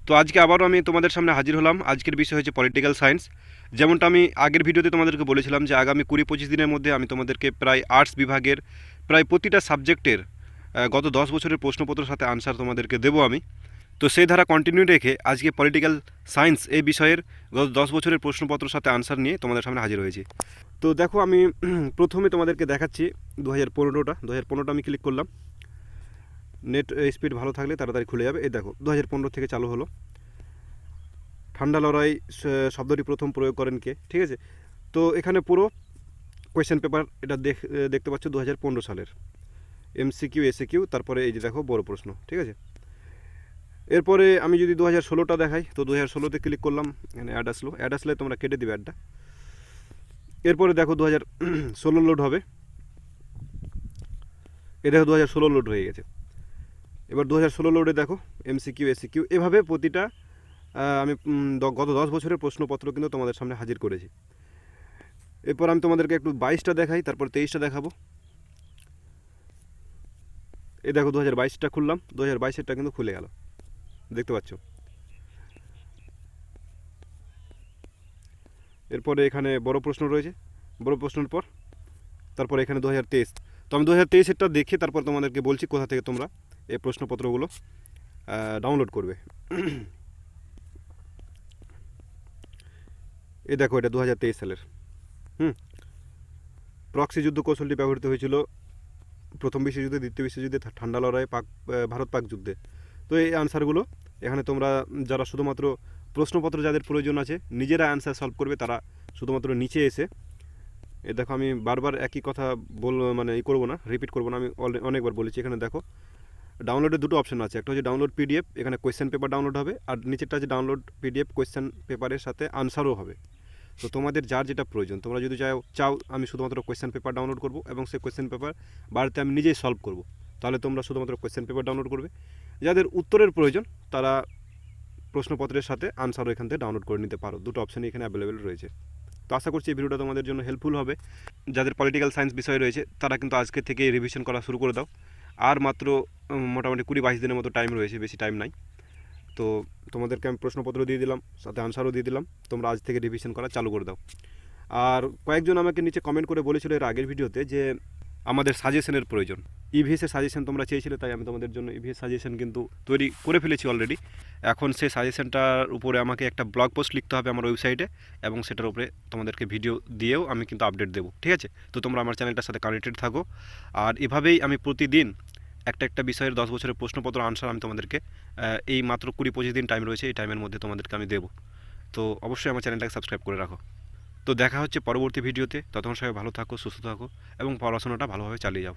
তো আজকে আবারও আমি তোমাদের সামনে হাজির হলাম। আজকের বিষয় হচ্ছে পলিটিক্যাল সায়েন্স। যেমনটা আমি আগের ভিডিওতে তোমাদেরকে বলেছিলাম যে আগামী 20-25 দিনের মধ্যে আমি তোমাদেরকে প্রায় আর্টস বিভাগের প্রায় প্রতিটা সাবজেক্টের গত 10 বছরের প্রশ্নপত্রের সাথে আনসার তোমাদেরকে দেবো আমি। তো সেই ধারা কন্টিনিউ রেখে আজকে পলিটিক্যাল সায়েন্স এই বিষয়ের গত 10 বছরের প্রশ্নপত্রের সাথে আনসার নিয়ে তোমাদের সামনে হাজির হয়েছি। তো দেখো আমি প্রথমে তোমাদেরকে দেখাচ্ছি 2015টা আমি ক্লিক করলাম। নেট স্পিড ভালো থাকলে তাড়াতাড়ি খুলে যাবে। এই দেখো 2015 থেকে চালু হলো। ঠান্ডা লড়াই শব্দটি প্রথম প্রয়োগ করেন কে? ঠিক আছে, তো এখানে পুরো কোয়েশ্চেন পেপার এটা দেখতে পাচ্ছ 2015 সালের এমসিকিউ এসিকিউ, তারপরে এই যে দেখো বড় প্রশ্ন। ঠিক আছে, এরপরে আমি যদি 2016টা দেখাই তো 2016তে ক্লিক করলাম, এখানে অ্যাড আসলে তোমরা কেটে দিবে অ্যাডটা। এরপরে দেখো 2016 লোড হবে। এ দেখো 2016 লোড হয়ে গেছে। এবার 2016 লোডে দেখো এমসিকিউ এসিকিউ, এভাবে প্রতিটা আমি গত 10 বছরের প্রশ্নপত্র কিন্তু তোমাদের সামনে হাজির করেছি। এরপর আমি তোমাদেরকে একটু 22টা দেখাই, তারপর 23টা দেখাবো। এই দেখো 2022টা খুললাম, 2022এরটা কিন্তু খুলে গেল, দেখতে পাচ্ছ। এরপরে এখানে বড় প্রশ্ন রয়েছে, বড় প্রশ্নের পর তারপর এখানে 2023। তো আমি 2023এরটা দেখে তারপর তোমাদেরকে বলছি কোথা থেকে তোমরা এই প্রশ্নপত্রগুলো ডাউনলোড করবে। এই দেখো এটা 2023 সালের। প্রক্সি যুদ্ধ কৌশলটি ব্যবহৃত হয়েছিল প্রথম বিশ্বযুদ্ধে, দ্বিতীয় বিশ্বযুদ্ধে, ঠান্ডা লড়াই, ভারত পাক যুদ্ধে। তো এই আনসারগুলো এখানে তোমরা যারা শুধুমাত্র প্রশ্নপত্র যাদের প্রয়োজন আছে নিজেরা অ্যান্সার সলভ করবে তারা শুধুমাত্র নিচে এসে, এ দেখো আমি বারবার একই কথা মানে করবো না, রিপিট করবো না, আমি অনেকবার বলেছি। এখানে দেখো ডাউনলোডের দুটো অপশন আছে, একটা হচ্ছে ডাউনলোড পিডিএফ, এখানে কোয়েশ্চেন পেপার ডাউনলোড হবে, আর নিচেরটা আছে ডাউনলোড পিডিএফ কোয়েশ্চেন পেপারের সাথে আনসারও হবে। তো তোমাদের যার যেটা প্রয়োজন, তোমরা যদি চাও আমি শুধুমাত্র কোয়েশ্চেন পেপার ডাউনলোড করবো এবং সেই কোয়েশ্চেন পেপার বাড়িতে আমি নিজেই সলভ করব, তাহলে তোমরা শুধুমাত্র কোয়েশ্চেন পেপার ডাউনলোড করবে। যাদের উত্তরের প্রয়োজন তারা প্রশ্নপত্রের সাথে আনসারও এখান থেকে ডাউনলোড করে নিতে পারো। দুটো অপশানই এখানে অ্যাভেলেবেল রয়েছে। তো আশা করছি এই ভিডিওটা তোমাদের জন্য হেল্পফুল হবে। যাদের পলিটিক্যাল সায়েন্স বিষয় রয়েছে তারা কিন্তু আজকে থেকে রিভিশন করা শুরু করে দাও। আর মাত্র মোটামুটি 20-22 দিনের মতো টাইম রয়েছে, বেশি টাইম নাই। তো তোমাদেরকে আমি প্রশ্নপত্র দিয়ে দিলাম, সাথে আনসারও দিয়ে দিলাম, তোমরা আজ থেকে রিভিশন করা চালু করে দাও। আর কয়েকজন আমাকে নিচে কমেন্ট করে বলেছিল এর আগের ভিডিওতে যে আমাদের সাজেশনের প্রয়োজন, ইভিএসের সাজেশন তোমরা চেয়েছিলে, তাই আমি তোমাদের জন্য ইভিএস সাজেশন কিন্তু তৈরি করে ফেলেছি অলরেডি। এখন সেই সাজেশনটার উপরে আমাকে একটা ব্লগ পোস্ট লিখতে হবে আমার ওয়েবসাইটে, এবং সেটার উপরে তোমাদেরকে ভিডিও দিয়েও আমি কিন্তু আপডেট দেবো। ঠিক আছে, তো তোমরা আমার চ্যানেলটার সাথে কানেক্টেড থাকো। আর এভাবেই আমি প্রতিদিন একটা বিষয়ের 10 বছরের প্রশ্নপত্র আনসার আমি তোমাদেরকে এই মাত্র 20-25 দিন টাইম রয়েছে, এই টাইমের মধ্যে তোমাদেরকে আমি দেবো। তো অবশ্যই আমার চ্যানেলটাকে সাবস্ক্রাইব করে রাখো। তো দেখা হচ্ছে পরবর্তী ভিডিওতে, ততক্ষণ সবাই ভালো থাকো, সুস্থ থাকো এবং পড়াশোনাটা ভালোভাবে চালিয়ে যাও।